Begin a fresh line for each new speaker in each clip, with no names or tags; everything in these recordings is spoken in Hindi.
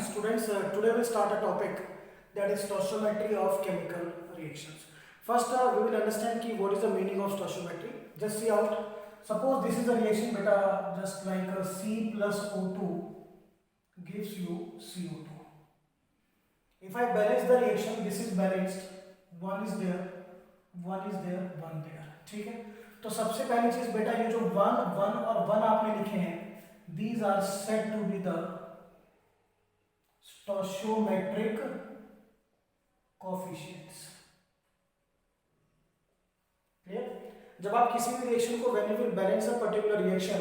Students, today we start a topic that is stoichiometry of chemical reactions. First, we will understand ki what is the meaning of stoichiometry. Just see out. Suppose this is a reaction, beta, just like C plus O2 gives you CO2. If I balance the reaction, this is balanced. One is there, one is there, one there. ठीक है. तो सबसे पहली चीज बेटा ये जो वन और वन आपने लिखे हैं, these are said to be the stoichiometric coefficients. Clear? जब आप किसी भी रिएक्शन को when you will balance a particular reaction,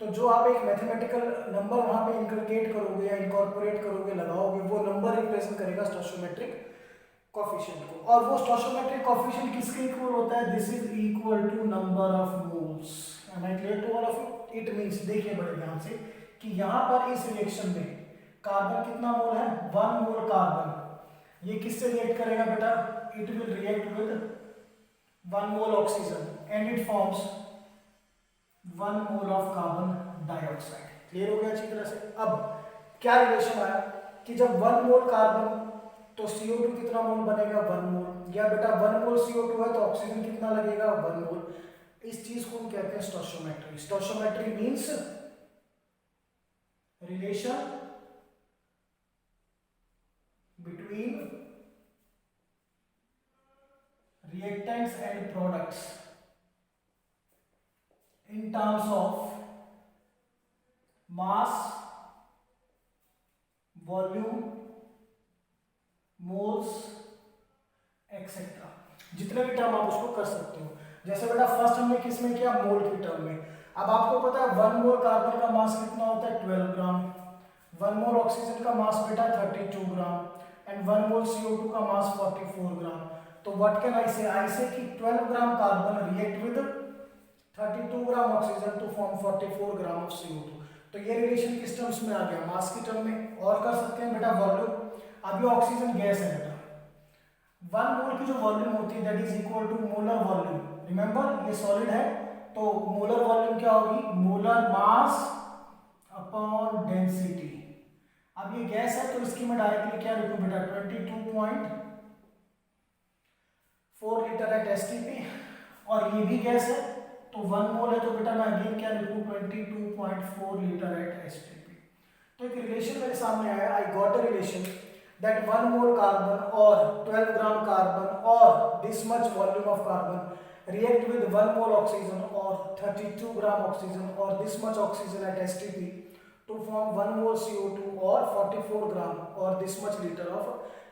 तो जो आप एक मैथमेटिकल नंबर वहां पे इनकलकेट करोगे या इनकॉर्पोरेट करोगे, लगाओगे, वो नंबर रिप्रेजेंट करेगा स्टोइचियोमेट्रिक कोएफिशिएंट को. और वो स्टोइचियोमेट्रिक कोएफिशिएंट किसके इक्वल होता है? This is equal to number of moles. Am I clear to all of you? It means, देखिए बड़े ध्यान से, कि यहां पर इस रिएक्शन में कार्बन कितना मोल है? 1 मोल कार्बन. ये किससे रिएक्ट करेगा बेटा? It will react with 1 mole oxygen and it forms 1 mole of carbon dioxide. Clear हो गया अच्छी तरह से? अब क्या रिलेशन आया कि जब 1 मोल कार्बन तो CO2 कितना मोल बनेगा? 1 मोल. या बेटा 1 मोल CO2 है तो ऑक्सीजन कितना लगेगा? 1 मोल. इस चीज को हम कहते हैं stoichiometry. Stoichiometry means relation between reactants and products in terms of mass, volume, moles, etc. जितने भी टर्म आप उसको कर सकते हो. जैसे बेटा फर्स्ट हमने किस में किया? मोल की टर्म में. अब आपको पता है 1 मोल कार्बन का मास कितना होता है? 12 ग्राम. 1 मोल ऑक्सीजन का मास बेटा 32 ग्राम एंड 1 मोल CO2 का मास 44 ग्राम. तो व्हाट कैन आई से? आई से कि 12 gram carbon react with 32 gram oxygen to form 44 gram of CO2. तो ये रिलेशन किस टर्म्स में आ गया? मास की टर्म में. और कर सकते हैं बेटा वॉल्यूम. अब ये ऑक्सीजन गैस है बेटा. 1 मोल की जो वॉल्यूम होती है that is equal to molar volume. Remember ये सॉलिड है तो मोलर वॉल्यूम क्या होगी? Molar mass upon density. अब ये गैस है तो इसकी मैं डायरेक्टली क्या लिखूं बेटा? 22.4 लीटर एट एसटीपी. और ये भी गैस है तो 1 मोल है तो बेटा मैं अगेन क्या लिखूं? 22.4 लीटर एट एसटीपी. तो एक रिलेशन मेरे सामने आया. I got a relation that 1 mole carbon or 12 gram carbon or this much volume of carbon react with 1 mole oxygen or 32 gram oxygen or this much oxygen at STP to form 1 mole CO2 or 44 gram or this much liter of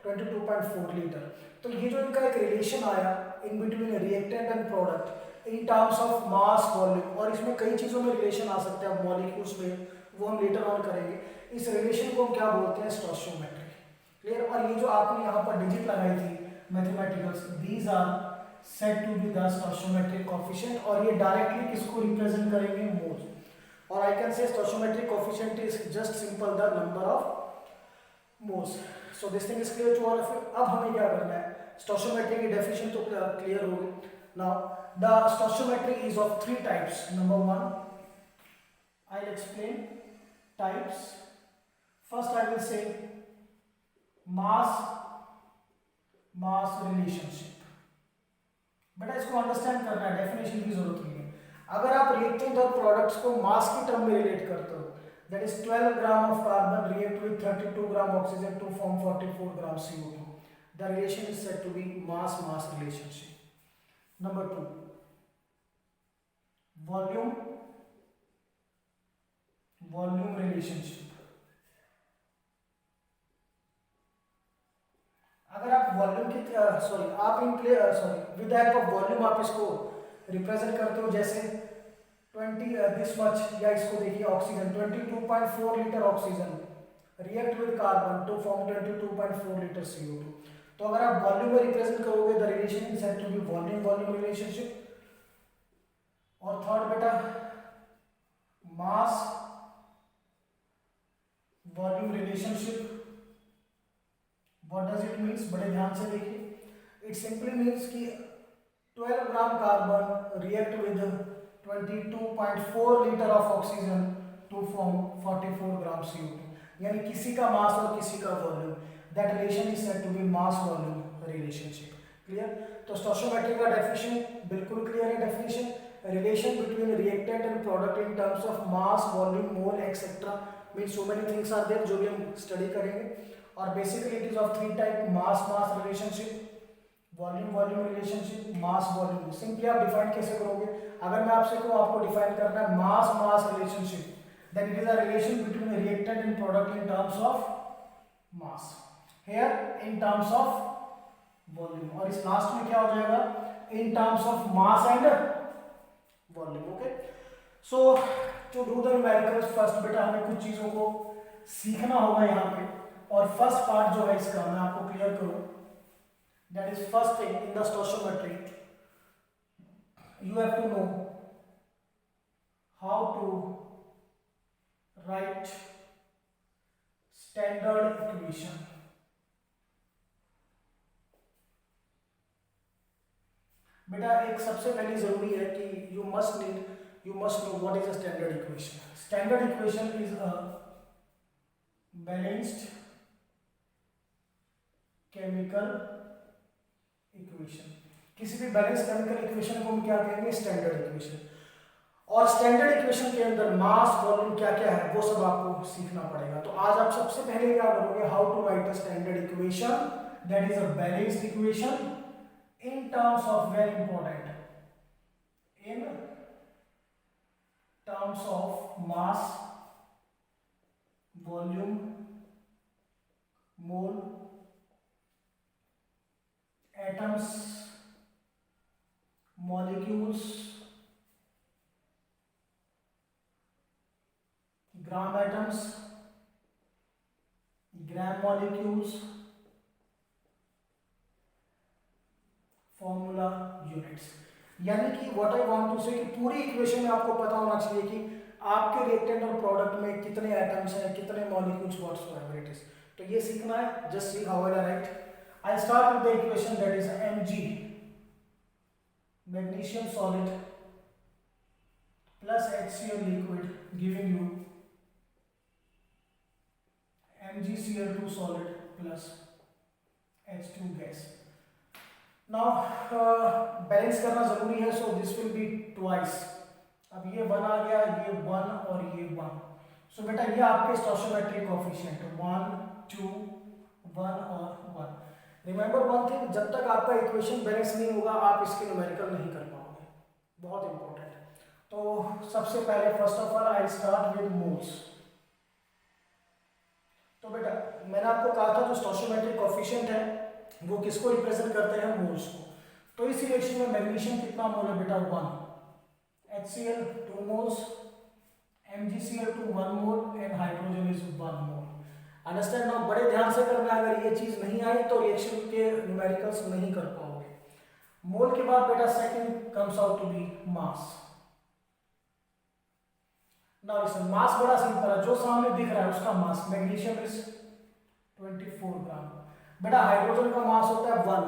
22.4 liter. तो ये जो इनका एक रिलेशन आया in between reactant and product in terms of mass volume, और इसमें कई चीजों में रिलेशन आ सकते हैं मॉलिक्यूल्स में, वो हम लेटर ऑन करेंगे. इस रिलेशन को हम क्या बोलते हैं? स्टोइचियोमेट्री. क्लियर? और ये जो आपने यहाँ पर डिजिट लगाई थी mathematicals, these are said to be the stoichiometric coefficient. और ये डायरेक्टली किसको रिप्रेजेंट करेंगे? मोल. और I can say stoichiometric coefficient is just simple the number of moles. So this thing is clear to all of you. अब हमें क्या करना है? स्टोइचियोमेट्री की डेफिनेशन तो क्लियर हो गई. Now the stoichiometry is of 3 types. Number 1, I will explain types. First I will say mass relationship. बेटा इसको अंडरस्टैंड करना है, डेफिनेशन की जरूरत नहीं है. अगर आप रिएक्टेंट और प्रोडक्ट्स को मास की टर्म में रिलेट करते हो, that is 12 gram of carbon react with 32 gram oxygen to form 44 gram CO2. The relation is said to be mass relationship. Number 2, volume relationship. अगर आप वॉल्यूम की आप in with the help of volume आप इसको रिप्रेजेंट करते हो, जैसे 20 दिस मच, या इसको देखिए oxygen 22.4 litre oxygen react with carbon to form 22.4 litre CO2. तो अगर आप वॉल्यूम में रिप्रेजेंट करोगे the relation is said to be volume relationship. और थर्ड बेटा mass volume relationship. What does it means? बड़े ध्यान से देखिए. It simply means कि 12 gram carbon react with 22.4 liter of oxygen to form 44 gram CO2. यानी किसी का मास और किसी का volume, that relation is said to be mass volume relationship. Clear? तो स्टोइकोमेट्री का डेफिनेशन बिल्कुल क्लियर है। Definition, relation between reactant and product in terms of mass, volume, mole etcetera, mean so many things are there, जो भी हम स्टडी करेंगे। और basically it is of three type, mass mass relationship, volume volume relationship, mass volume. Simply आप डिफाइन कैसे करोगे? अगर मैं आपसे कहूँ आपको डिफाइन करना है मास mass relationship, then it is a relation between a reactant and product in terms of mass, here in terms of volume, और इस लास्ट में क्या हो जाएगा? in terms of mass and volume। Okay, so to do the numericals first बेटा हमें कुछ चीजों को सीखना होगा यहाँ पे, और फर्स्ट पार्ट जो है इसका मैं आपको क्लियर करूँ, that is first thing in the stoichiometry, you have to know how to write standard equation। बेटा एक सबसे पहली जरूरी है कि you must know what is a standard equation. Standard equation is a balanced chemical equation. किसी भी बैलेंस्ड केमिकल इक्वेशन को हम क्या कहेंगे? Standard equation. और स्टैंडर्ड इक्वेशन के अंदर मास वॉल्यूम क्या क्या है वो सब आपको सीखना पड़ेगा। तो आज आप सबसे पहले क्या करोगे? How to write a standard equation, that is a balanced equation in terms of, very important, in terms of mass, volume, mole, atoms, molecules, gram atoms, gram molecules, formula units. यानी कि व्हाट आई वांट टू से कि पूरी इक्वेशन में आपको पता होना चाहिए कि आपके रिएक्टेंट और प्रोडक्ट में कितने एटम्स हैं, कितने मॉलिक्यूल्स, व्हाटसोएवर इट इज। तो ये सीखना है। Just see how I right. I start with the equation that is Mg, magnesium solid plus HCl liquid giving you MgCl2 solid plus H2 gas। Now balance करना जरूरी है, so this will be twice. अब ये 1 आ गया, ये 1 और ये 1। सो बेटा ये आपके स्टोइकोमेट्रिक कोएफिशिएंट 1 2 1 और 1। रिमेंबर वन थिंग, जब तक आपका इक्वेशन बैलेंस नहीं होगा आप इसके न्यूमेरिकल नहीं कर पाओगे, बहुत इंपॉर्टेंट। तो सबसे पहले first of all I start with moles. तो बेटा मैंने आपको कहा था जो स्टोइकोमेट्रिक कोएफिशिएंट है वो किसको रिप्रेजेंट करते हैं? मोल्स को। तो इस रिएक्शन में मैग्नीशियम कितना मोल है बेटा? 1, HCl 2 moles, MgCl2 1 mole and hydrogen is 1 mole. Understand now? बड़े ध्यान से करना है, अगर ये चीज नहीं आई तो रिएक्शन के न्यूमेरिकल्स नहीं कर पाओगे। मोल के बाद बेटा second comes out to be mass. Now listen, mass बड़ा सिंपल है, जो सामने दिख रहा है उसका मास। मैग्नीशियम इज 24 ग्राम। बेटा हाइड्रोजन का मास होता है 1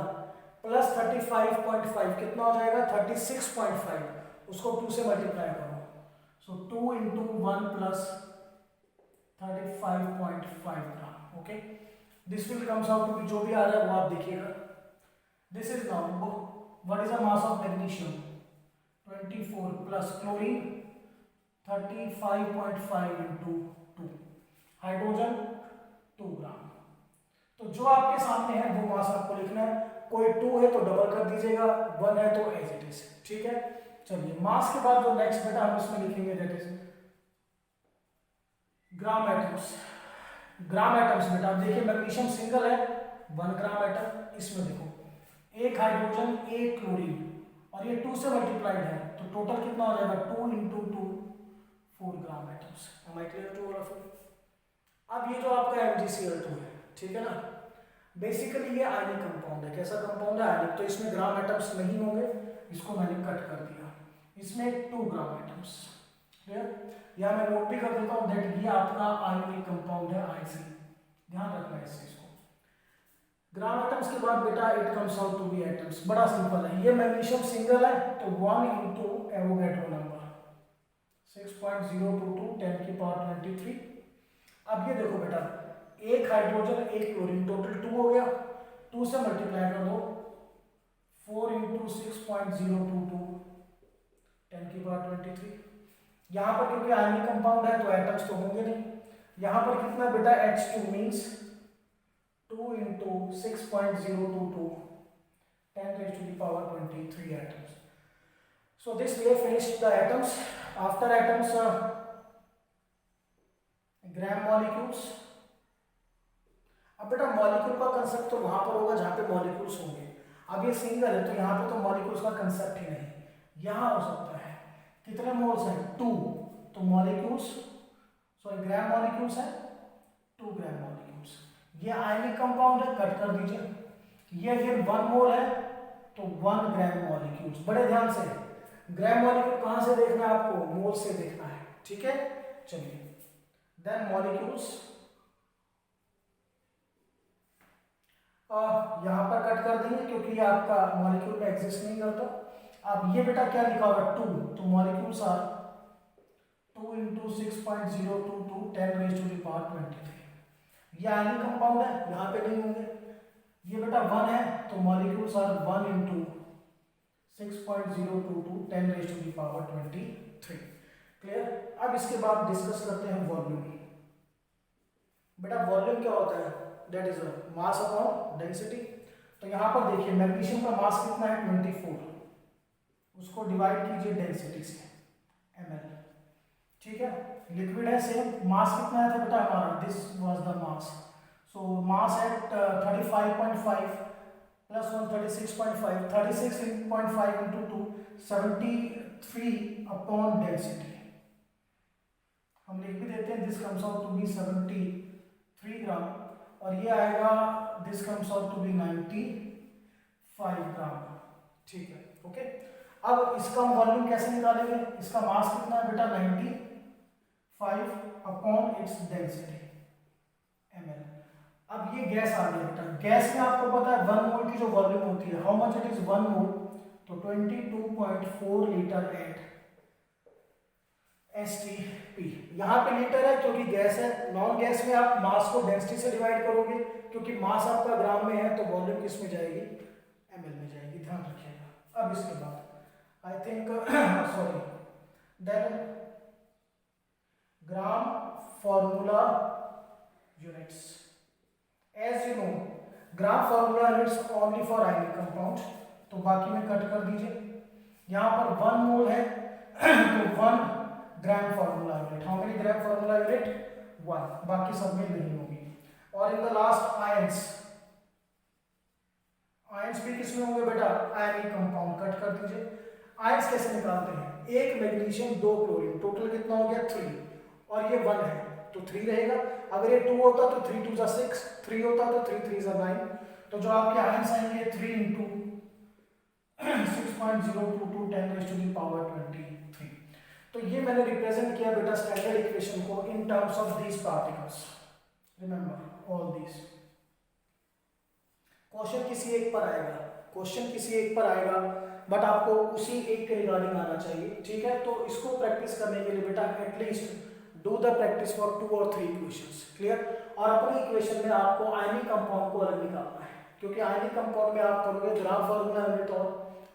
प्लस 35.5, कितना हो जाएगा? 36.5। उसको 2 से मल्टीप्लाई करो, so 2 into 1 plus 35.5 gram. Okay, this will comes out to be, जो भी आ रहा है वो आप देखिएगा। This is now what is the mass of magnesium? 24 plus chlorine 35.5 into 2, hydrogen 2 gram. तो जो आपके सामने है वो मास आपको लिखना है। कोई 2 है तो डबल कर दीजिएगा, 1 है तो एज इट इज। ठीक है, चलिए मास के बाद जो नेक्स्ट बेटा हम इसमें लिखेंगे that is gram atoms. Gram atoms बेटा देखिए, मैग्नीशियम सिंगल है 1 ग्राम एटम, इसमें देखो 1 हाइड्रोजन 1 क्लोरीन और ये 2 से मल्टीप्लाइड है, तो टोटल कितना हो जाएगा? 2 into 2 4 gram atoms. Am I clear to all of you? अब ये जो आपका MgCl2 है, ठीक है ना, बेसिकली ये आयनिक कंपाउंड है। कैसा कंपाउंड है? आयनिक। तो इसमें ग्राम एटम्स नहीं होंगे, इसको मैंने कट कर दिया। इसमें 2 ग्राम एटम्स। क्लियर? या मैं नोट भी कर देता हूँ दैट ये आपका आयनिक कंपाउंड है, IC। ध्यान रखना है इस चीज को। ग्राम एटम्स के बाद बेटा it comes out to be atoms. बड़ा सिंपल है, ये मैग्नीशियम सिंगल है तो 1 इंटू एवोगैड्रो नंबर 6.022 10 की पावर 23। अब ये देखो बेटा, एक हाइड्रोजन एक क्लोरीन, टोटल 2 हो गया, 2 से मल्टीप्लाई कर दो, 4 इंटू 6.022 10⁻23। यहाँ पर क्योंकि आयनिक कंपाउंड है तो एटम्स तो होंगे नहीं। यहाँ पर कितना बेटा, H2 means 2 into 6.022 10⁻23 atoms. So this we have finished the atoms. After atoms, gram molecules. अब बेटा मॉलिक्यूल का कंसेप्ट तो वहां पर होगा जहां पे मॉलिक्यूल्स होंगे। अब ये सिंगल है तो यहाँ पे तो मॉलिक्यूल्स का कंसेप्ट ही नहीं। यहाँ हो सकता है कितने मोल्स हैं, 2, तो मॉलिक्यूल्स, सॉरी ग्राम मॉलिक्यूल्स है 2 ग्राम मॉलिक्यूल्स। ये आयनिक कंपाउंड है, कट कर दीजिए। ये अगर 1 मोल है तो 1 ग्राम मॉलिक्यूल्स। बड़े ध्यान से, ग्राम मॉलिक्यूल कहां से देखना है आपको, मोल से देखना है, ठीक है। चलिए देन मॉलिक्यूल्स यहां पर कट कर देंगे क्योंकि ये आपका मॉलिक्यूल में एग्जिस्ट नहीं करता। अब ये बेटा क्या लिखा हुआ, 2, तो मॉलिक्यूल्स आर 2 इंटू 6.022 10⁻23। ये आयनिक कंपाउंड है, यहाँ पे नहीं होंगे। ये बेटा 1 है तो मॉलिक्यूल्स आर 1 इंटू 6.022 10⁻23। क्लियर। अब इसके बाद डिस्कस करते हैं वॉल्यूम। बेटा वॉल्यूम क्या होता है, that is mass upon density. तो यहाँ पर देखिए मैग्नीशियम का मास कितना है 24, उसको डिवाइड कीजिए डेंसिटी से ml, ठीक है। लिक्विड है सेम, मास कितना है था बेटा हमारा, this was the mass. So mass at 35.5 plus 1 36.5, 36.5 into 2 73 upon density. हम लिख भी देते हैं, this comes out to be 73 gram, और ये आएगा this comes out to be 95 gram, ठीक है। ओके, अब इसका वॉल्यूम कैसे निकालेंगे, इसका मास कितना है बेटा 95 अपॉन इट्स डेंसिटी ml। अब ये गैस आ गया बेटा, गैस में आपको पता है 1 मोल की जो वॉल्यूम होती है, हाउ मच इट इज 1 मोल, तो 22.4 लीटर एट STP। यहाँ पे लीटर है क्योंकि गैस है, नॉन गैस में आप मास को डेंसिटी से डिवाइड करोगे, क्योंकि मास आपका ग्राम में है तो वॉल्यूम किस में जाएगी, ml में जाएगी, ध्यान रखिएगा। अब इसके बाद I think sorry then gram formula units. As you know gram formula units only for ionic compound, तो बाकी में कट कर दीजिए। यहाँ पर 1 मोल है तो 1 gram formula unit, how many gram formula unit 1, बाकी सब में नहीं होगी। और in the last ions, ions भी किसमें होंगे बेटा, आयनिक कंपाउंड, कट कर दीजिए। आयंस कैसे निकालते हैं, 1 मैग्नीशियम 2 क्लोरीन, टोटल कितना हो गया 3, और ये 1 है तो 3 रहेगा। अगर ये 2 होता तो 3 2 जा 6, 3 होता तो 3 3 जा 9, तो जो आपके आयंस आएंगे 3 इंटू 6.022 10⁻23। तो ये मैंने रिप्रेजेंट किया बेटा स्टैंडर्ड इक्वेशन को इन terms of these particles, remember all these. Question किसी एक पर आएगा, क्वेश्चन किसी एक पर आएगा, बट आपको उसी एक के रिगार्डिंग आना चाहिए, ठीक है। तो इसको प्रैक्टिस करने के लिए बेटा at least do the practice for 2 और 3 इक्वेशंस, क्लियर। और अपनी इक्वेशन में आपको आयनिक कंपाउंड को अलग निकालना है, क्योंकि आयनिक कंपाउंड में आप करोगे ग्राम फॉर्मूला यूनिट और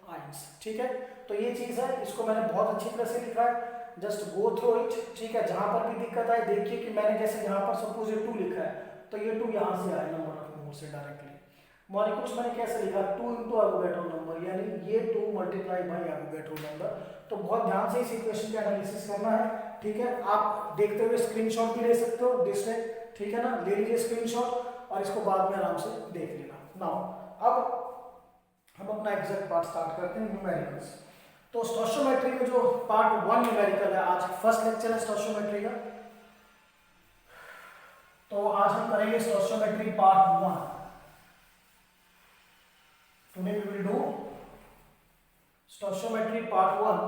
आयंस, ठीक है। तो ये चीज है, इसको मैंने बहुत अच्छी तरह से लिखा है, जस्ट गो थ्रू इट, ठीक है। जहां पर भी दिक्कत आए देखिए कि मैंने जैसे यहाँ पर सपोज ये 2 लिखा है तो ये 2 यहाँ से आया नंबर ऑफ मोल से डायरेक्टली। मॉलिक्यूल्स मैंने कैसे लिखा 2 इंटू एवोगैड्रो नंबर, यानी ये 2 मल्टीप्लाई बाई एवोगैड्रो नंबर। तो बहुत ध्यान से इस इक्वेशन के एनालिसिस करना है, ठीक है। आप देखते हुए स्क्रीनशॉट भी ले सकते हो डिस्प्ले, ठीक है ना, ले लीजिए स्क्रीनशॉट और इसको बाद में आराम से देख लेना। नाउ अब हम अपना एग्जैक्ट पार्ट स्टार्ट करते हैं, न्यूमेरिकल्स। तो स्टोइचियोमेट्री में जो पार्ट 1 न्यूमेरिकल है, आज फर्स्ट लेक्चर है स्टोइचियोमेट्री का, तो आज हम करेंगे stoichiometry part 1। Today we will do stoichiometry part 1।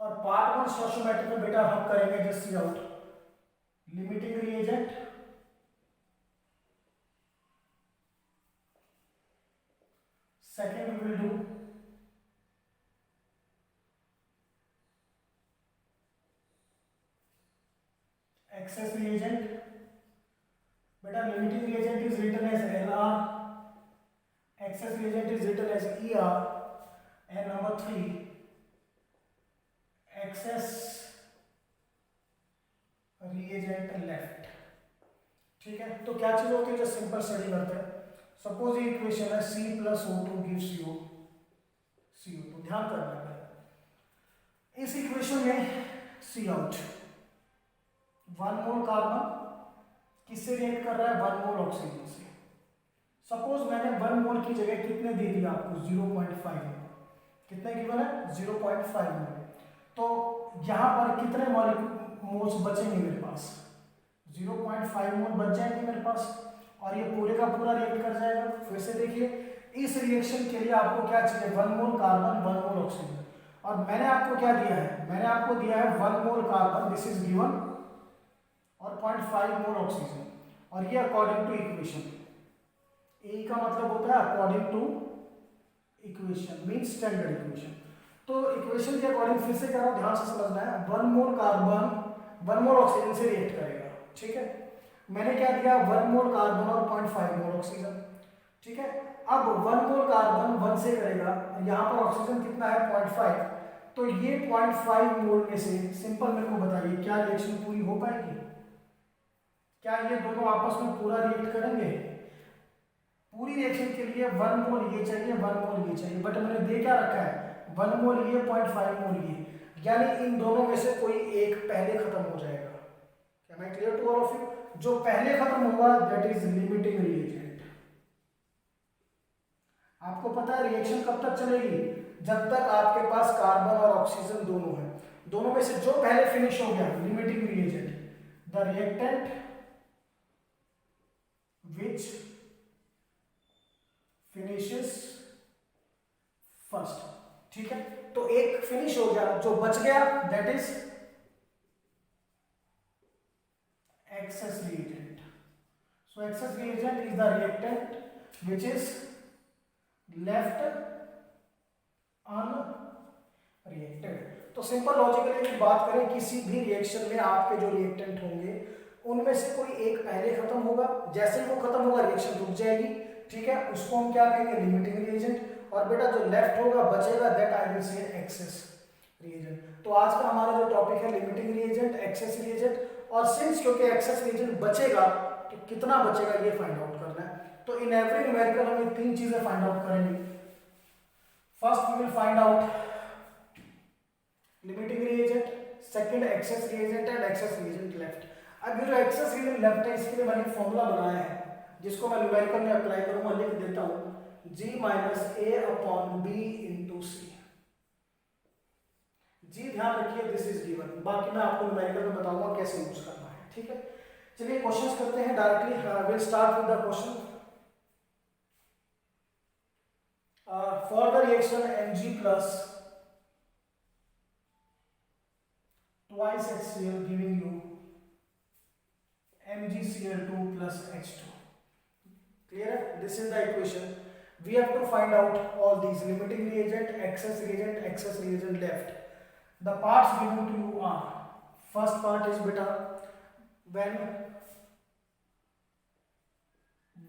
और पार्ट 1 स्टोइचोमेट्री में बेटा हम करेंगे just see out limiting reagent, second we will do excess reagent, beta limiting reagent is written as LR, excess reagent is written as ER, and number 3 excess reagent left। ठीक है, तो क्या चीज होती है जो सिंपल स्टडी करते हैं। सपोज ये इक्वेशन है C plus O2 gives you CO2। ध्यान करना है इस इक्वेशन में C out 1 मोल कार्बन किससे रिएक्ट कर रहा है, 1 मोल ऑक्सीजन से। सपोज मैंने 1 मोल की जगह कितने दे दिया आपको, 0.5 मोल। कितने गिवन है, 0.5 मोल। तो यहां पर कितने मोल्स बचेंगे मेरे पास, 0.5 मोल बच जाएंगे मेरे पास, और ये पूरे का पूरा रिएक्ट कर जाएगा। फिर से देखिए, इस रिएक्शन के लिए आपको क्या चाहिए, 1 मोल कार्बन 1 मोल ऑक्सीजन। और मैंने आपको क्या दिया है, मैंने आपको दिया है 1 mole carbon, this is given, और 0.5 मोल ऑक्सीजन, और ये अकॉर्डिंग टू इक्वेशन। ए का मतलब होता है according to equation, means standard equation. तो इक्वेशन के अकॉर्डिंग फिर से कह रहा हूं, ध्यान से समझना है। 1 मोल कार्बन 1 मोल ऑक्सीजन से रिएक्ट करेगा। ठीक है, मैंने क्या दिया, 1 मोल कार्बन और 0.5 मोल ऑक्सीजन। ठीक है, अब 1 मोल कार्बन 1 से करेगा, यहां पर ऑक्सीजन कितना है, 0.5। तो ये 0.5 मोल में से सिंपल मेरे को बताइए क्या रिएक्शन पूरी हो पाएगी, क्या ये दोनों आपस में पूरा रिएक्ट करेंगे। पूरी रिएक्शन के लिए 1 मोल ये चाहिए, 1 मोल ये चाहिए, बट मैंने दे क्या रखा है, 1 मोल ये, 0.5 मोल ये, यानी इन दोनों में से कोई एक पहले खत्म हो जाएगा। Can I clear to all of you, जो पहले खत्म होगा दैट इज लिमिटिंग रिएजेंट। आपको पता है रिएक्शन कब तक चलेगी, जब तक आपके पास कार्बन और ऑक्सीजन दोनों है, दोनों में से जो पहले फिनिश हो गया, limiting reagent, the reactant which finishes first। ठीक है, तो एक फिनिश हो गया, जो बच गया that is excess reagent। so excess reagent is the reactant which is left unreacted। तो सिंपल लॉजिकली बात करें, किसी भी रिएक्शन में आपके जो रिएक्टेंट होंगे उनमें से कोई एक पहले खत्म होगा, जैसे ही वो खत्म होगा रिएक्शन रुक जाएगी। ठीक है, उसको हम क्या कहेंगे, लिमिटिंग रिएजेंट। और बेटा जो लेफ्ट होगा बचेगा that I will say access reagent. तो आज का हमारा जो टॉपिक है लिमिटिंग रिएजेंट, एक्सेस रिएजेंट। और सिंस क्योंकि एक्सेस रिएजेंट बचेगा तो कितना बचेगा ये फाइंड आउट करना है। तो इन एवरी न्यूमेरिकल हम ये 3 चीजें फाइंड आउट करेंगे। First we will find out limiting reagent, second excess reagent and excess reagent left. अब ये जो एक्सेस रिएजेंट लेफ्ट है इसके लिए मैंने एक फॉर्मूला बनाया है जिसको मैं न्यूमेरिकल में अप्लाई करूंगा, लिख देता हूं, G minus A upon B into C। जी ध्यान रखिए, दिस इज गिवन, बाकी मैं आपको न्यूमेरिकल में बताऊंगा कैसे यूज करना है। ठीक है, चलिए क्वेश्चंस करते हैं directly. Will start with the question. For the reaction Mg plus twice HCl giving you MgCl2 plus H2। clear? This is the equation. We have to find out all these limiting reagent, excess reagent left. The parts given to you are, first part is beta, when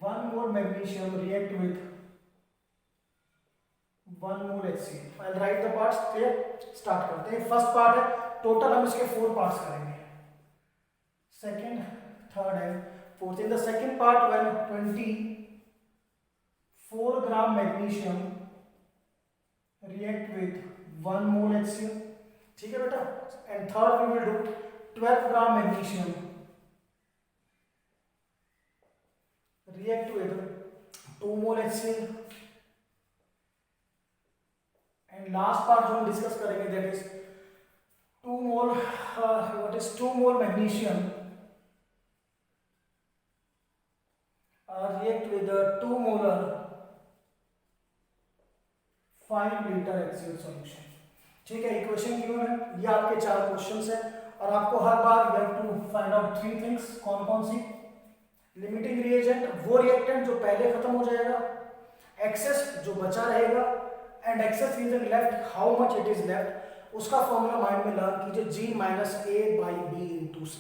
1 mole magnesium react with 1 mole HCl। I'll write the parts। clear? start करते हैं। फर्स्ट पार्ट है, टोटल हम इसके 4 पार्ट्स करेंगे, second, third and fourth। In the second part, when 24 gram magnesium react with 1 mole HCl। ठीक है बेटा, and third we will do 12 gram magnesium react with 2 mole HCl। and last part जो हम डिस्कस करेंगे that is 2 mole two mole magnesium react with 2 molar 5 liter HCl solution। ठीक है, इक्वेशन गिवन है, ये आपके 4 क्वेश्चंस हैं, और आपको हर बार you have to find out 3 things. कौन कौन सी, लिमिटिंग रिएजेंट वो रिएक्टेंट जो पहले खत्म हो जाएगा, एक्सेस जो बचा रहेगा, and excess reagent left, how much it is left, उसका फॉर्मूला माइंड में लर्न कीजिए, G minus A by B into C।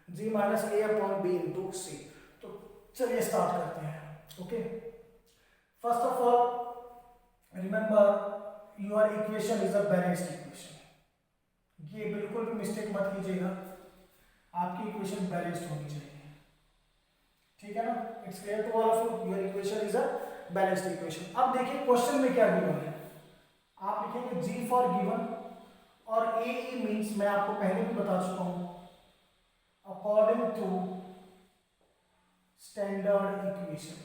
G minus A upon B into C. तो चलिए स्टार्ट करते हैं। Okay, first of all remember your equation is a balanced equation. ये बिल्कुल भी मिस्टेक मत कीजिएगा, आपकी इक्वेशन बैलेंस्ड होनी चाहिए, ठीक है ना। It's clear to all of you, your equation is a balanced equation. अब देखिए क्वेश्चन में क्या गिवन है, आप लिखेंगे G फॉर गिवन और ए मीन्स मैं आपको पहले भी बता चुका हूं according to standard equation.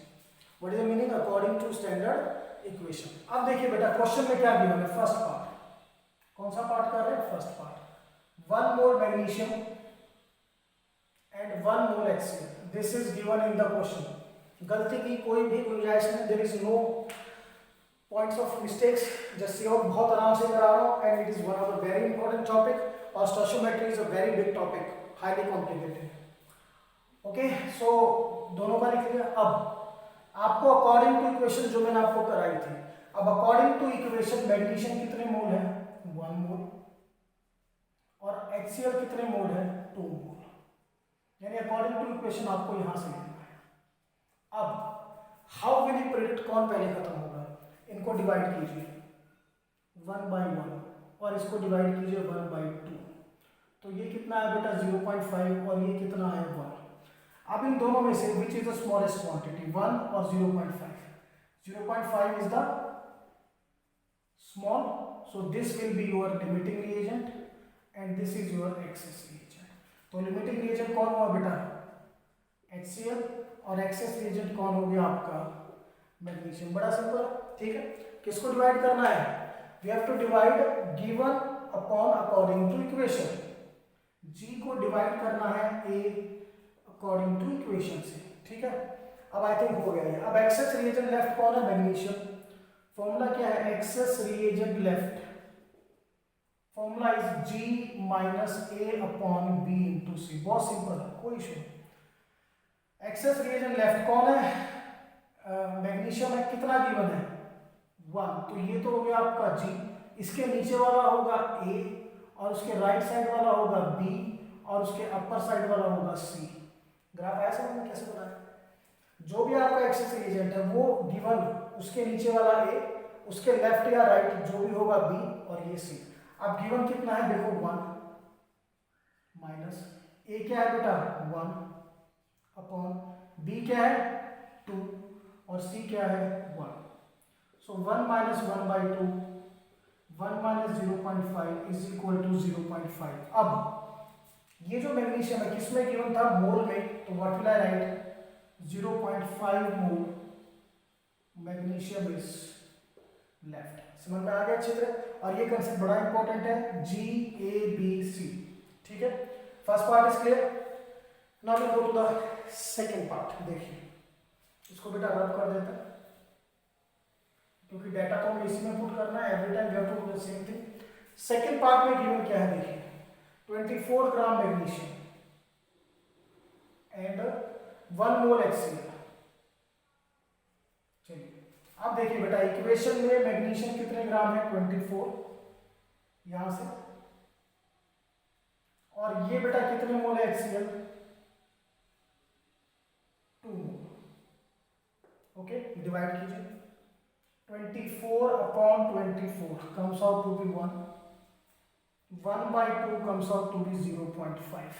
What is the meaning according to standard equation. अब देखिए बेटा क्वेश्चन में क्या गिवन है, फर्स्ट पार्ट, कौन सा पार्ट कर रहे हैं, first part, 1 mole magnesium and 1 mole HCl, this is given in the question. गलती की कोई भी गुंजाइश नहीं, there is no points of mistakes, just see out, बहुत आराम से करा रहा हूं and it is one of the very important topic और stoichiometry is a very big topic, highly complicated. Okay, so दोनों का लिख लिया। अब आपको अकॉर्डिंग टू इक्वेशन जो मैंने आपको कराई थी, अब अकॉर्डिंग टू इक्वेशन मैग्नीशियम कितने मोल है, 1 मोल, और HCl कितने मोल है, 2 मोल, यानी अकॉर्डिंग टू इक्वेशन आपको यहां से लिखना है। अब हाउ विल यू प्रेडिक्ट कौन पहले खत्म होगा, इनको डिवाइड कीजिए 1 by 1 और इसको डिवाइड कीजिए 1 by 2, तो ये कितना है बेटा 0.5 और ये कितना है 1। अब इन दोनों में से which is the smallest quantity, 1 और 0.5, 0.5 is the small, so this will be your limiting reagent and this is your access reagent. तो लिमिटिंग रिएजेंट कौन हुआ बेटा, HCl, और एक्सेस रिएजेंट कौन हो गया आपका मैग्नीशियम। बड़ा सिंपल, ठीक है। किसको डिवाइड करना है, we have to divide given upon according to equation. G को डिवाइड करना है A अकॉर्डिंग टू इक्वेशन से, ठीक है। अब आई थिंक हो गया ये। अब एक्सेस रिएजेंट लेफ्ट कौन है, मैग्नीशियम। फॉर्मूला क्या है, excess reagent left, formula is G minus A upon B into C. बहुत सिंपल है, कोई इशू नहीं। एक्सेस रिएजेंट लेफ्ट कौन है, मैग्नीशियम है, कितना गिवन है 1, तो ये तो हो गया आपका G, इसके नीचे वाला होगा A और उसके राइट साइड वाला होगा B और उसके अपर साइड वाला होगा C। ग्राफ आया समझ में कैसे बनाया, जो भी आपका एक्सेस रिएजेंट है वो गिवन, उसके नीचे वाला A, उसके लेफ्ट या राइट जो भी होगा B और ये C। अब गिवन कितना है देखो 1 माइनस A क्या है बेटा 1 अपॉन B क्या है 2 और C क्या है 1, so 1 minus 1 by 2, 1 minus 0.5 is equal to 0.5। अब ये जो मैग्नीशियम है किसमें गिवन था, मोल में, तो what will I right, 0.5 mole magnesium is left. समझ में आ गया अच्छी तरह, और ये कंसेप्ट बड़ा इंपॉर्टेंट है, GABC, ठीक है। First part is clear, now we go to the second part. देखिए इसको बेटा रब कर देता है क्योंकि डाटा तो हमें इसी में पुट करना है, every time we have to do the same thing. Second part में गिवन क्या है देखिए, 24 gram magnesium and 1 mole HCl। चलिए अब देखिए बेटा इक्वेशन में मैग्नीशियम कितने ग्राम है, 24 यहां से, और ये बेटा कितने मोल है HCl, 2 मोल। ओके, डिवाइड कीजिए, 24 upon 24 comes out to be 1, 1 by 2 comes out to be 0.5,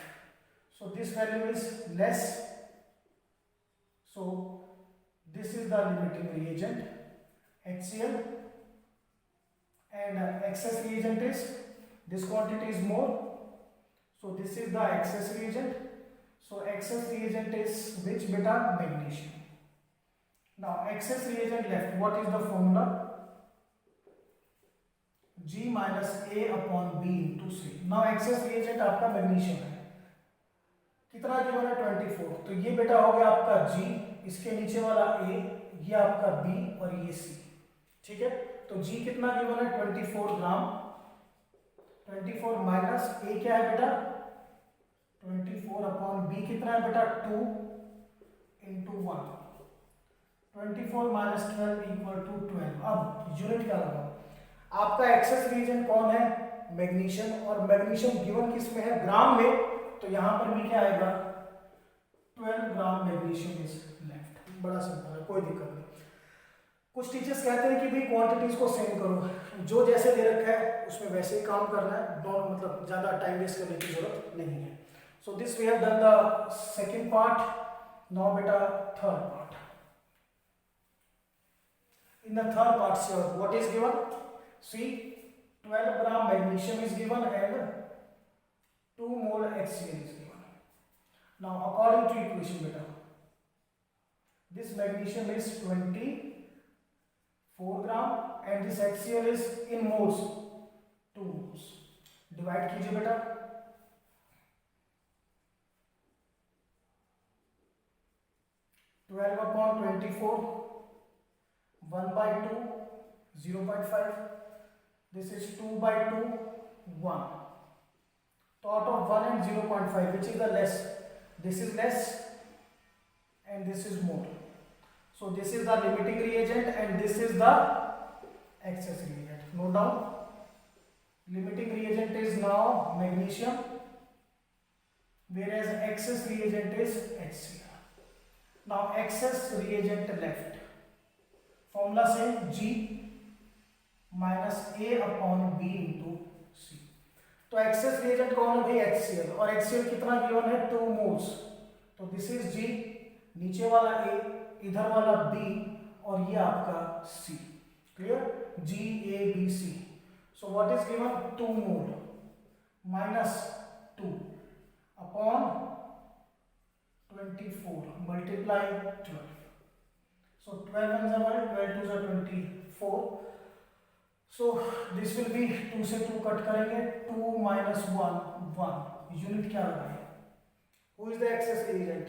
so this value is less, so this is the limiting reagent HCl, and excess reagent is, this quantity is more, so this is the excess reagent, so excess reagent is which beta, magnesium. Now excess reagent left, what is the formula, G minus A upon B into C. Now excess reagent आपका मैग्नीशियम है, कितना गिवन है 24, तो ये बेटा हो गया आपका G, इसके नीचे वाला A, ये आपका B और ये C, ठीक है। तो G कितना गिवन है 24 ग्राम, 24 माइनस A क्या है बेटा 24 अपॉन B कितना है बेटा 2 इंटू 1, 24 माइनस 12 इक्वल टू 12। अब यूनिट क्या लगा, आपका एक्सेस रिएजेंट कौन है, मैग्नीशियम, और मैग्नीशियम गिवन किस में है, ग्राम में, तो यहाँ पर भी क्या आएगा 12 ग्राम मैग्नीशियम इज लेफ्ट। बड़ा सिंपल है, कोई दिक्कत नहीं। कुछ टीचर्स कहते हैं कि भाई क्वांटिटीज को सेम करो, जो जैसे दे रखा है उसमें वैसे ही काम करना है, मतलब ज़्यादा टाइम वेस्ट करने की जरूरत नहीं है। So this we have done the second part. Now बेटा third part. In the third part, sir, what is given? See, 12 gram magnesium is given and 2 mole HCl is given. Now, according to equation, beta, this magnesium is 24 gram and this HCl is in moles, 2 moles. Divide कीजिए बेटा। 12 upon 24, 1 by 2, 0.5. This is 2 by 2, 1. So out of 1 and 0.5, which is the less? This is less and this is more. So this is the limiting reagent and this is the excess reagent. Note down. Limiting reagent is now magnesium, whereas excess reagent is HCl. Now excess reagent left. Formula से G minus A upon B into C। तो एक्सेस रिएजेंट कौन है भाई? HCl, और HCl कितना गिवन है? 2 मोल्स। तो दिस इज G, नीचे वाला A, इधर वाला B और ये आपका C। Clear? G A B C। So what is given? 2 mole minus 2 upon 24 multiply 12। So 12 ones are 1, 12 twos are 24. So this will be 2 से 2 कट करेंगे, 2 minus 1, 1। यूनिट क्या लगाए? Who is the excess reagent?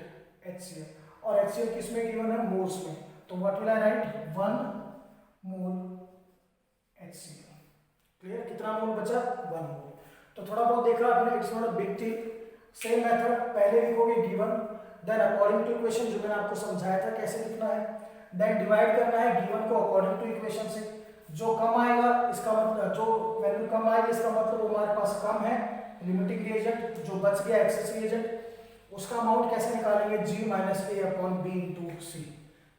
HCl। और HCl किस में गिवन है? मोल्स में। तो what will I write? 1 mole HCl। Clear? कितना मोल बचा? 1 मोल। तो थोड़ा बहुत देखा आपने, it's not a big deal. Same method, पहले लिखोगे given, then according to equation, जो मैंने आपको समझाया था कैसे लिखना है, देन डिवाइड करना है गिवन को अकॉर्डिंग टू इक्वेशन से। जो कम आएगा इसका मतलब, जो वैल्यू कम आएगी इसका मतलब हमारे पास कम है लिमिटिंग रिएजेंट, जो बच गया एक्सेस रिएजेंट, उसका अमाउंट कैसे निकालेंगे? G minus A upon B into C।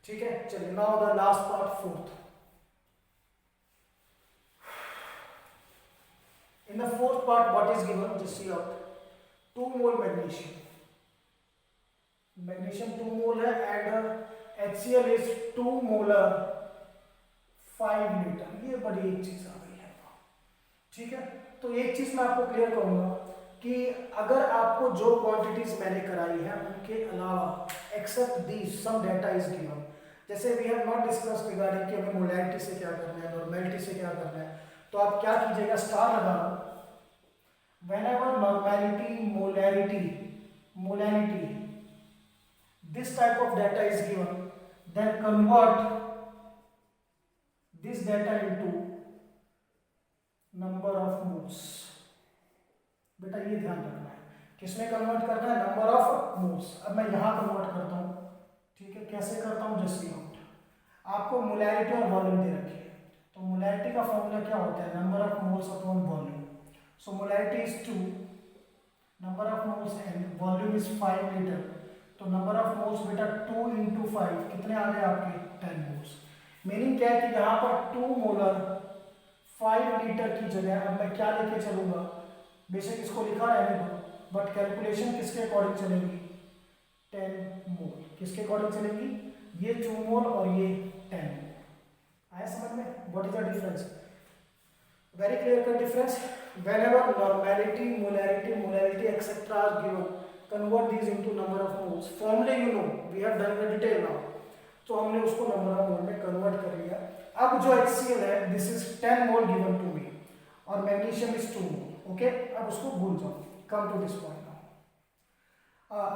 ठीक है, चलिए now the last part, fourth. In the fourth part what is given? Just see out. 2 mole magnesium, magnesium 2 मोल है and HCl is 2 molar 5 litre. ये बड़ी एक चीज आ गई है, ठीक है। तो एक चीज मैं आपको क्लियर करूंगा कि अगर आपको जो क्वांटिटीज मैंने कराई है उनके अलावा except these some data is given, जैसे we have not discussed regarding कि हमें मोलैरिटी से क्या करना है, नॉर्मेलिटी से क्या करना है, तो आप क्या कीजिएगा? स्टार लगाना। Whenever normality, molarity this type of data is given, then convert this data into number of moles। बेटा ये ध्यान रखना है, किसमें कन्वर्ट करना है? Number of moles. अब मैं यहां कन्वर्ट करता हूं, ठीक है। कैसे करता हूं? Just see out. आपको मोलैरिटी और वॉल्यूम दे रखी है, तो मोलैरिटी का फॉर्मूला क्या होता है? Number of moles upon volume. So molarity is 2, number of moles and volume is 5 litre. तो नंबर ऑफ मोल्स बेटा 2 इंटू 5 कितने आ गए आपके? 10 मोल्स। मीनिंग क्या है कि यहाँ पर 2 मोलर 5 लीटर की जगह अब मैं क्या लेके चलूंगा? बेशक इसको लिखा रहने दो, बट कैलकुलेशन किसके अकॉर्डिंग चलेगी? 10 मोल। किसके अकॉर्डिंग चलेगी? ये 2 मोल और ये 10 मोल। आया समझ में? What is the difference? Very clear cut difference. Whenever normality, molarity etcetera are given, convert these into number of moles। फॉर्मूले you know, we have done the detail now। तो हमने उसको नंबर ऑफ मोल में कन्वर्ट कर लिया। अब जो HCl है, this is 10 mole given to me और मैग्नीशियम इज 2 मोल। ओके, अब उसको भूल जाओ। Come to this point now.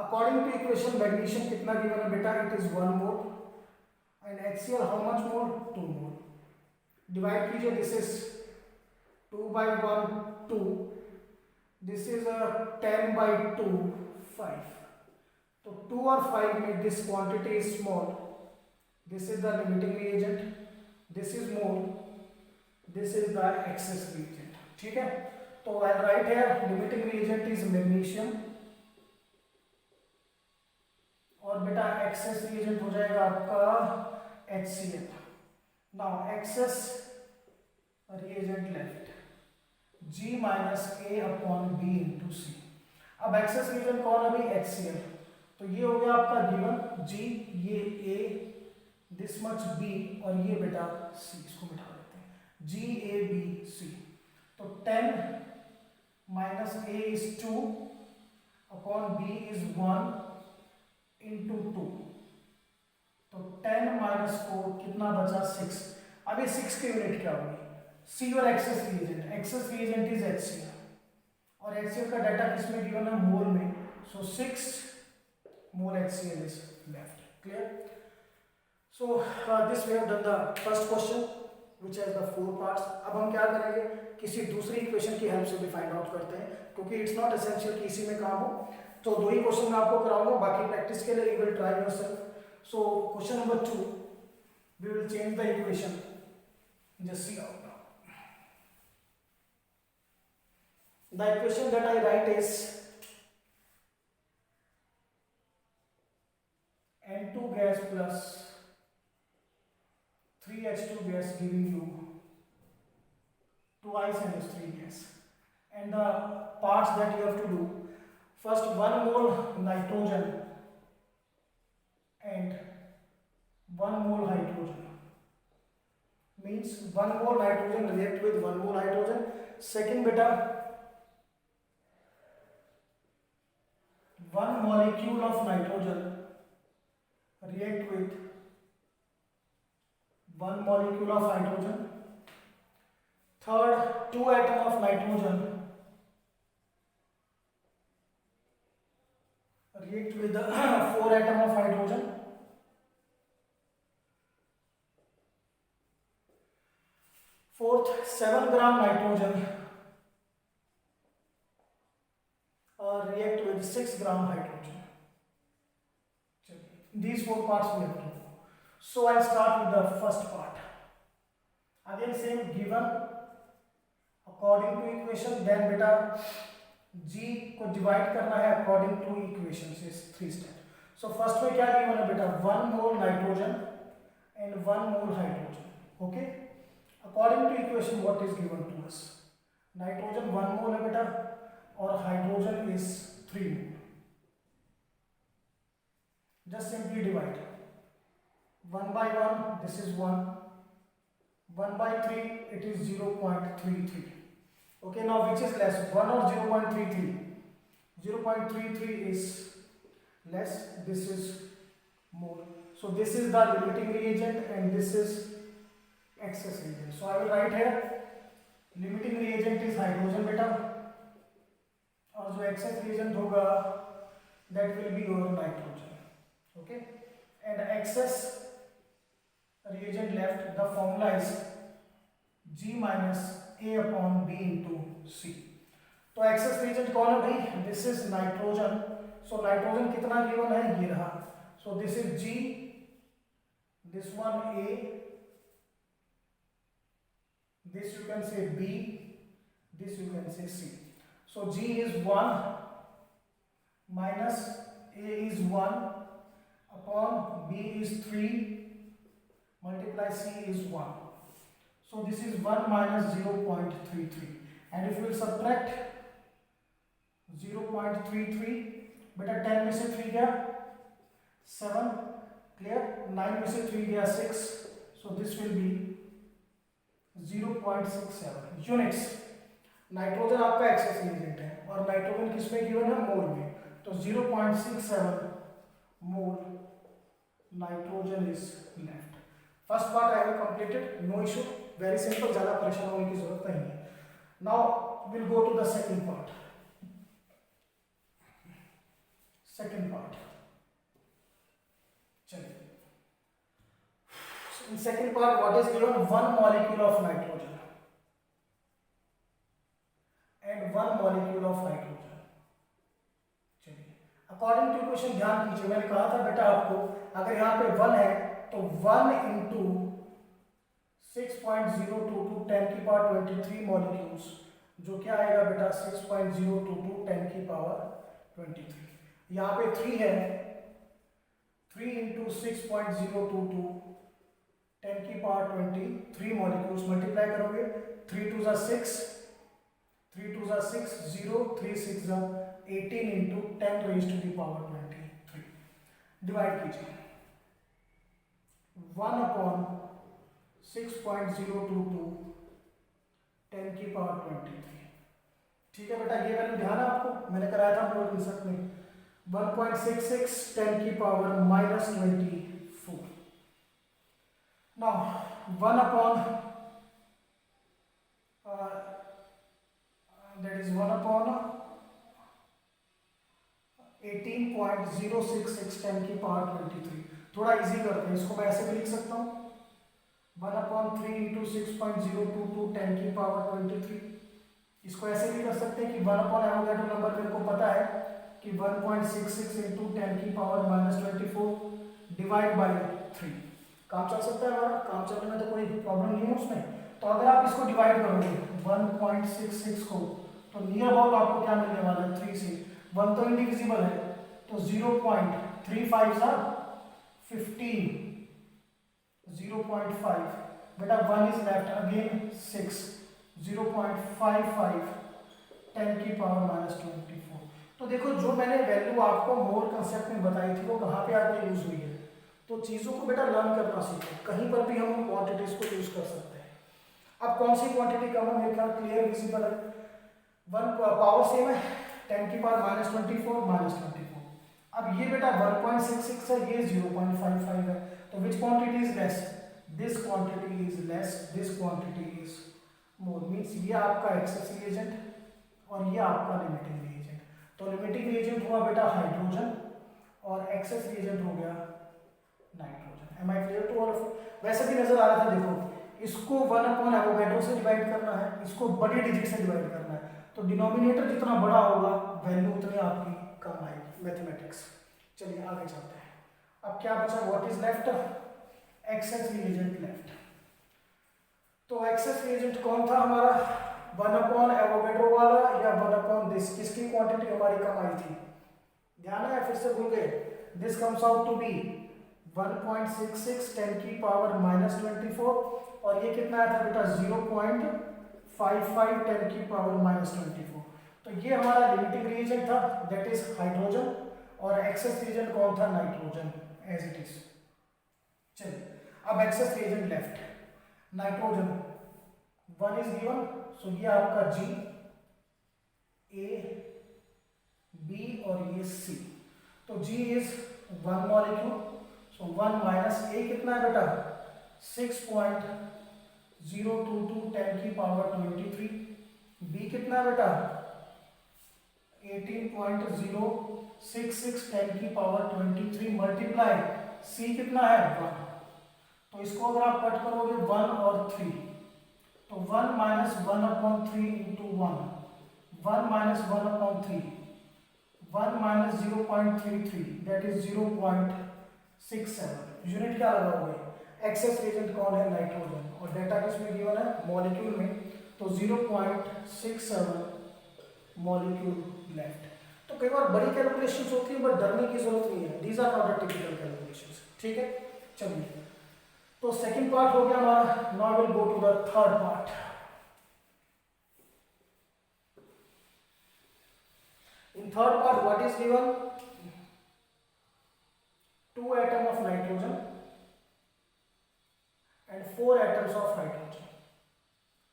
According to equation magnesium कितना गिवन है बेटा? It is 1 mole and HCl how much mole? 2 mole. Divide कीजिए, this is 2 by 1 2, this is 10 by 2 5। तो 2 और 5 में this quantity is small, this is the limiting reagent, this is mole, this is the excess reagent. ठीक है, तो I write here limiting reagent is magnesium बेटा एक्सेस रिएजेंट हो जाएगा आपका HCl। Now excess reagent left G minus A upon B into C. अब एक्सेस रिएजेंट कौन है भाई? HCl। तो ये हो गया आपका गिवन G, ये A, दिस मच B और ये बेटा C। इसको मिटा देते हैं, GABC। तो 10 minus A is 2 upon B is 1 into 2। तो 10 माइनस 4 कितना बचा? 6। अब ये 6 की यूनिट क्या होगी? C और excess reagent. Access reagent is HCl और HCl का डाटा किसमें गिवन है? मोल में। सो 6 मोल HCl is left. Clear? So this we have done the first question which has the 4 parts. अब हम क्या करेंगे? किसी दूसरी इक्वेशन की हेल्प से भी फाइंड आउट करते हैं, क्योंकि इट्स नॉट एसेंशियल कि इसी में काम हो। तो 2 ही क्वेश्चन मैं आपको कराऊंगा, बाकी प्रैक्टिस के लिए you will try yourself. So question number 2 we will change the equation. Just see out now. The equation that I write is N2 gas plus 3H2 gas giving you twice NH3 gas. And the parts that you have to do: first 1 mole nitrogen and 1 mole hydrogen. Means 1 mole nitrogen react with 1 mole hydrogen. Second beta, 1 molecule of nitrogen react with 1 molecule of hydrogen. Third, 2 atom of nitrogen react with 4 atom of hydrogen. Fourth, 7 gram nitrogen react with 6 gram hydrogen. These 4 parts we have to do. So I'll start with the first part. Again same given according to equation, then beta G को divide करना है according to equation से 3 step. So first में क्या given है बेटा? 1 mole nitrogen and 1 mole hydrogen. Okay? According to equation what is given to us? Nitrogen 1 mole है बेटा और hydrogen is 3 mole. Just simply divide 1 by 1, this is 1, 1 by 3, it is 0.33. Okay, now which is less, 1 or 0.33? 0.33 is less, this is more. So this is the limiting reagent and this is excess reagent. So I will write here limiting reagent is hydrogen beta और जो excess reagent होगा that will be your nitrogen. Okay, and excess reagent left, the formula is G minus A upon B into C. तो excess reagent कौन है भाई? This is nitrogen. So nitrogen कितना given है? ये रहा. So this is G, this one A, this you can say B, this you can say C. So G is 1 minus A is 1 upon B is 3 multiply C is 1. So this is 1 minus 0.33, and if you will subtract 0.33, beta 10 में से 3 गया 7, clear, 9 में से 3 गया 6, so this will be 0.67 units. Nitrogen आपका एक्सेस रिएजेंट है और नाइट्रोजन किसमें गिवन है? मोल में। तो 0.67 mole nitrogen is left. First part I have completed, no issue, very simple, ज्यादा परेशान होने की जरूरत नहीं है। Now will go to the second part. Second part चलिए, in second part what is given? 1 molecule of nitrogen and 1 molecule of hydrogen. चलिए, अकॉर्डिंग टू इक्वेशन ध्यान कीजिए, मैंने कहा था बेटा आपको अगर यहाँ पे 1 है तो 1 इंटू 6.022 10 की पावर 23 मॉलिक्यूल्स, जो क्या आएगा बेटा 6.022 10 की पावर 23। यहाँ पे 3 है, 3 इंटू 6.022 10 की पावर 23 मॉलिक्यूल्स मल्टीप्लाई करोगे 3 टू ज़ा 6 3 टू ज़ा 6 0 3 6 ज़ा 18 into 10 raise to the power 23 divide कीजिए 1 अपॉन 6.022 10 की पावर 23। ठीक है बेटा, ये वैल्यू ध्यान है आपको, मैंने कराया था बोर्ड इंसर्ट में 1.66 10 की power -24। Now 1 upon that is 1 upon 18.066 10 की पावर 23। थोड़ा इजी करते हैं इसको, मैं ऐसे भी लिख सकता हूँ 1 अपॉन 3 इंटू 6.022 10 की पावर 23। इसको ऐसे भी कर सकते हैं कि 1 अपॉन एवोगैड्रो नंबर मेरे को पता है कि 1.66 इंटू 10 की पावर -24 डिवाइड बाई 3। काम चल सकता है हमारा, काम चलने में तो कोई प्रॉब्लम नहीं है उसमें। तो अगर आप इसको डिवाइड करोगे 1.66 को तो नियर अबाउट आपको क्या मिलने वाला है 3 से 1 तो इंडिविजिबल है तो 0.35 सा 15 0.5 बेटा 1 इज लेफ्ट अगेन 6 0.55 10 की पावर -24। तो देखो जो मैंने वैल्यू आपको मोर कंसेप्ट में बताई थी वो कहाँ पे आके यूज हुई है। तो चीज़ों को बेटा लर्न करना सीखो, कहीं पर भी हम क्वांटिटीज को यूज कर सकते हैं। अब कौन सी क्वांटिटी कम है, मेरे ख्याल क्लियर विजिबल है, 1 पावर सेम है 10 की पावर -24 अब ये बेटा 1.66 है, ये 0.55 है, तो which quantity is less, this quantity is less, this quantity is more. Means ये आपका एक्सेस रिएजेंट और ये आपका लिमिटिंग रिएजेंट। तो लिमिटिंग रिएजेंट हुआ बेटा हाइड्रोजन और एक्सेस रिएजेंट हो गया nitrogen. Am I clear to all of? वैसे भी नजर आ रहा था, देखो इसको 1 अपॉन एवोगैड्रो से डिवाइड करना है, इसको बड़ी डिजिट से डिवाइड करना है, तो डिनोमिनेटर जितना बड़ा होगा वैल्यू उतनी आपकी कम आएगी मैथमेटिक्स। चलिए आगे चलते हैं। अब क्या बचा, what is left, access reagent left. तो एक्सेस रिएजेंट कौन था हमारा, 1 अपॉन एवोगैड्रो वाला या 1 अपॉन दिस, किसकी क्वांटिटी हमारी कम आई थी, ध्यान है फिर से भूल गए। This comes out to be 1.66 10 की पावर -24 और ये कितना आया था बेटा 0.55 10 की पावर -24। तो ये हमारा लिमिटिंग रिएजेंट था, दैट इज हाइड्रोजन, और एक्सेस रिएजेंट कौन था, नाइट्रोजन एज इट इज। चलिए अब excess reagent left, nitrogen 1 is given, so ये आपका G A B और ये C। तो G is 1 molecule, so 1 minus A कितना है बेटा 6.022 10 की पावर 23। B कितना है बेटा 18.066 10 की पावर 23 मल्टीप्लाई C कितना है 1। तो इसको अगर आप कट करोगे 1 और 3 तो 1 minus 1 upon 3 into 1 minus 1 upon 3 1 minus 0.33 that is 0.67। Unit क्या लगाओगे, एक्सेस रिएजेंट कौन है, नाइट्रोजन, और डेटा किसमें गिवन है, मॉलिक्यूल में, तो 0.67 मॉलिक्यूल लेफ्ट। तो कई बार बड़ी कैलकुलेशंस होती है बट डरने की जरूरत नहीं है, these are not the typical calculations. ठीक है, चलिए तो सेकंड पार्ट हो गया हमारा, now will go to the third part. In third part what is given, 2 atom of nitrogen and 4 atoms of hydrogen.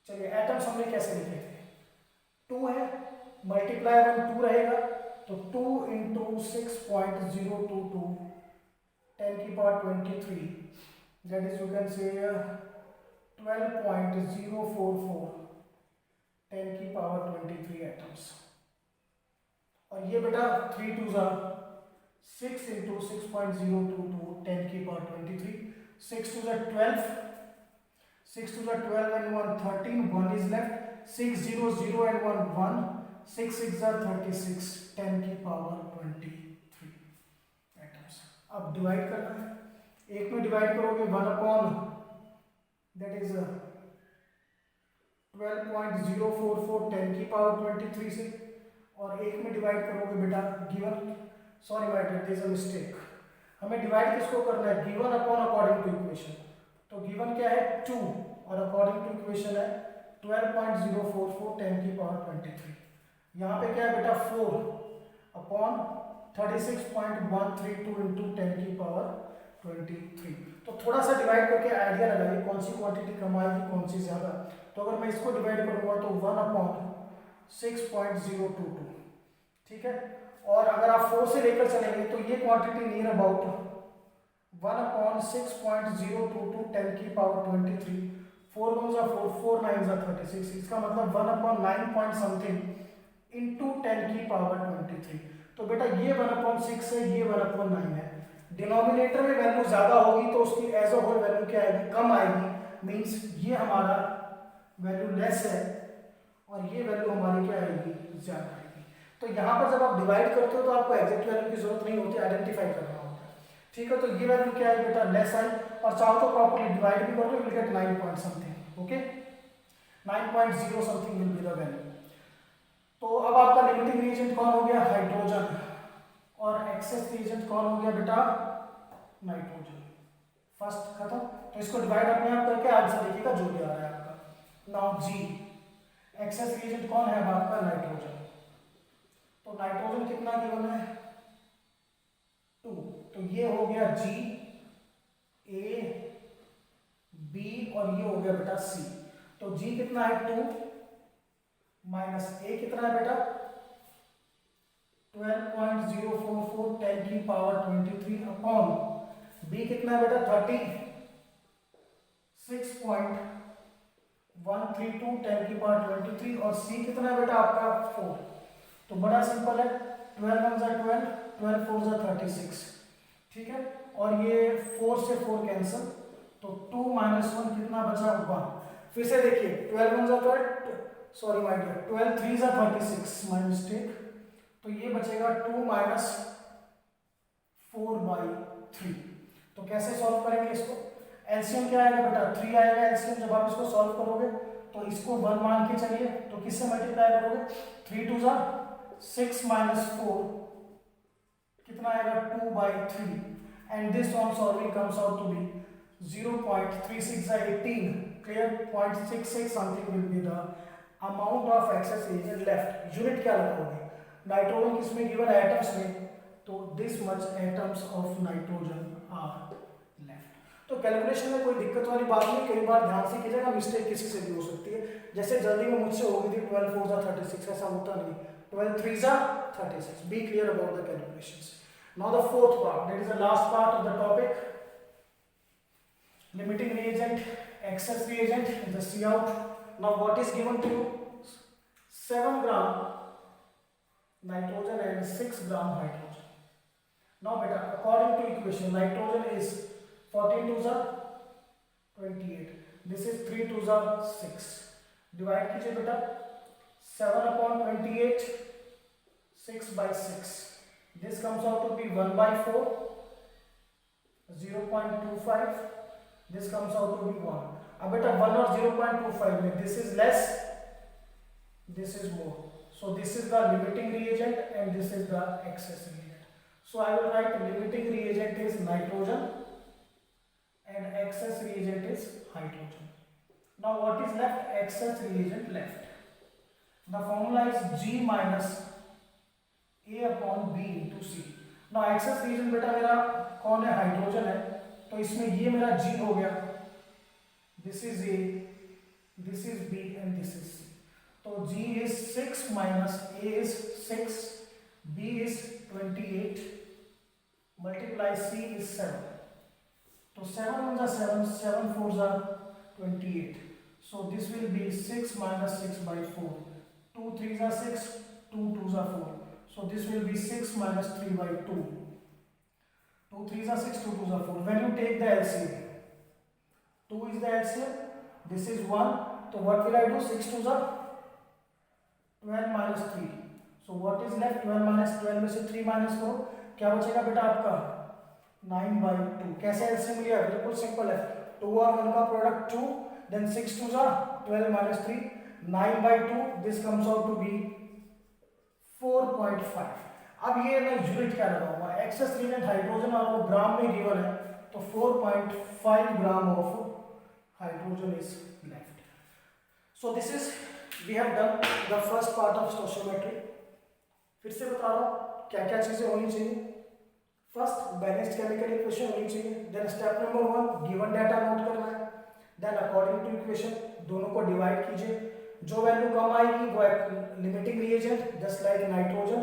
चलिए एटम्स हमने कैसे लिखे थे, 2 है, मल्टीप्लाई 1 2 रहेगा, तो 2 इंटू 6.022 10 की power 23 that is you can say 12.044 10 की पावर 23 एटम्स। और ये बेटा 3 2 6 इंटू 6.022 10 की power 23, 6 2 12, 6 2 12 and 1 13, 1 is left, 6 0 0 and 1 1, 6 6 36 10 की पावर 23 एटम्स। अब डिवाइड करना है, एक में डिवाइड करोगे 1 अपॉन दैट इज 12.044 10 की पावर 23 से, और एक में डिवाइड करोगे बेटा given, sorry my dear there is a mistake, हमें डिवाइड किसको करना है, given upon according to equation. तो गिवन क्या है 2 और अकॉर्डिंग टू इक्वेशन है 12.044 10 की पावर 23। यहाँ पे क्या है बेटा 4 अपॉन 36.132 इंटू 10 की पावर 23। तो थोड़ा सा डिवाइड करके आइडिया लगाइए कौन सी क्वांटिटी कम आएगी कौन सी ज्यादा। तो अगर मैं इसको डिवाइड करूंगा तो 1 अपॉन 6.022, ठीक है। और अगर आप 4 से लेकर चलेंगे तो ये क्वांटिटी नियर अबाउट 1 अपॉन 6.022 10 की पावर 23। 4 1 जा 4, 4 9 जा 36, इसका मतलब 1 अपॉन 9 पॉइंट समथिंग इंटू 10 की पावर 23। तो बेटा ये 1 अपॉन 6 है, ये 1 अपॉन 9 है। डिनोमिनेटर में वैल्यू ज्यादा होगी तो उसकी एज अ होल वैल्यू क्या आएगी, कम आएगी। मींस ये हमारा वैल्यू लेस है और ये वैल्यू हमारी क्या आएगी, ज्यादा आएगी। तो यहाँ पर जब आप डिवाइड करते हो तो आपको एग्जैक्ट वैल्यू की जरूरत नहीं होती, आइडेंटिफाई करना होता है, ठीक है। तो ये वैल्यू क्या है बेटा, लेस आई, और चाहो तो प्रॉपर्ली डिवाइड भी कर लो, will get 9 point something, okay 9.0 something will be the value. तो अब आपका लिमिटिंग रिएजेंट कौन हो गया, हाइड्रोजन, और एक्सेस रिएजेंट कौन हो गया बेटा, नाइट्रोजन। फर्स्ट खत्म। तो इसको डिवाइड अपने आप करके आंसर लिखिएगा जो भी आ रहा है आपका। नाउ जी, एक्सेस रिएजेंट कौन है आपका, नाइट्रोजन। तो नाइट्रोजन कितना गिवन है 2, तो ये हो गया जी, ए, बी और ये हो गया बेटा सी। तो जी कितना है 2 माइनस ए कितना है बेटा 12.044 10 की पावर 23 अपॉन बी कितना है बेटा 36.132 10 की पावर 23 और सी कितना है बेटा आपका 4। तो बड़ा सिंपल है, 12 1 जा 12, 12 4 जा 36, ठीक है। और ये 4 से 4 कैंसिल, तो 2 माइनस 1 कितना बचा 1। फिर से देखिए 12 1 जा 12, सॉरी माय डियर 12 3 जा 36, माय मिस्टेक। तो ये बचेगा 2 माइनस 4/3। तो कैसे सॉल्व करेंगे इसको, एलसीएम क्या आएगा बेटा 3 आएगा एलसीएम। जब आप इसको सॉल्व करोगे तो इसको 1 मान के चलिए, तो किससे मल्टीप्लाई करोगे, 3 2 जा 6 माइनस 4 कितना आएगा 2/3, and this on solving comes out to be 0.36 जा 18, clear 0.66 something will be the amount of excess reagent left. Unit क्या लगाओगे, नाइट्रोजन किसमें गिवन है, एटम्स में, तो this much atoms of nitrogen are left. तो कैलकुलेशन में कोई दिक्कत वाली बात नहीं, कई बार ध्यान से कीजिएगा, मिस्टेक किसी से भी हो सकती है। जैसे जल्दी में मुझसे हो गई थी 12 4 जा 36, ऐसा होता नहीं, 12 3 जा 36। Be clear about the calculations. Now the fourth part, that is the last part of the topic, limiting reagent, excess reagent, the C out. Now what is given to you, 7 gram nitrogen and 6 gram hydrogen. Now beta, according to equation, nitrogen is 14 2 जा 28, this is 3 2 जा 6, divide कीजिए बेटा 7 upon 28, 6/6, this comes out to be 1/4, 0.25, this comes out to be 1. अब बेटा 1 और 0.25 में this is less, this is more, so this is the limiting reagent and this is the excess reagent. So I will write limiting reagent is nitrogen and excess reagent is hydrogen. Now what is left, excess reagent left. The formula is G minus A upon B into C. Now excess reagent बेटा मेरा कौन है, हाइड्रोजन है, तो इसमें ये मेरा G हो गया, this is A, this is B and this is C. तो G is 6 minus A is 6, B is 28, multiply C is 7. तो 7 1 जा 7, 7 4 जा 28. So this will be 6 minus 6/4. 2 3 जा 6, 2 2 जा 4. So this will be 6 minus 3/2. 2 3 जा 6, 2 2 जा 4. When you take the LCM, 2 is the LCM, this is 1. So what will I do, 6 2 जा 12 minus 3. So what is left, 12 minus 12 में से 3 माइनस करो, क्या बचेगा बेटा आपका 9/2। कैसे एलसीएम लिया, बिल्कुल सिंपल है, 2 और 1 का प्रोडक्ट 2, देन 6 2 जा 12 minus 3, 9/2, this comes out to be 4.5. अब ये मैं यूनिट क्या लगाऊंगा, एक्सेस रिएजेंट हाइड्रोजन और वो ग्राम में गिवन है, तो 4.5 gram of hydrogen is left. So this is we have done the first part of stoichiometry. फिर से बता रहा हूँ क्या क्या चीजें होनी चाहिए. फर्स्ट बैलेंस्ड केमिकल इक्वेशन होनी चाहिए. Then step number 1 given data note करना है. देन अकॉर्डिंग टू इक्वेशन दोनों को डिवाइड कीजिए. जो वैल्यू कम आएगी वो limiting reagent just like nitrogen,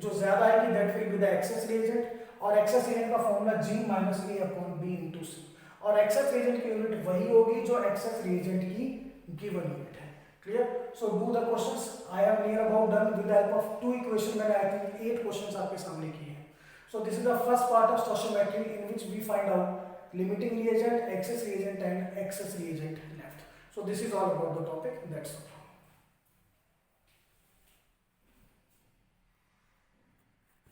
जो ज्यादा आएगी that will be the excess reagent. और एक्सेस रिएजेंट का फॉर्मूला G-A/B. और एक्सेस रिएजेंट की यूनिट वही होगी जो एक्सेस रिएजेंट की गिवन यूनिट है. Clear. So do the questions. I am near about done with the help of 2 equation. मैंने आई थिंक 8 क्वेश्चंस आपके सामने किए हैं. सो this is the first part of stoichiometry in which we find out limiting reagent, excess reagent and excess reagent left. So this is all about the topic. That's all.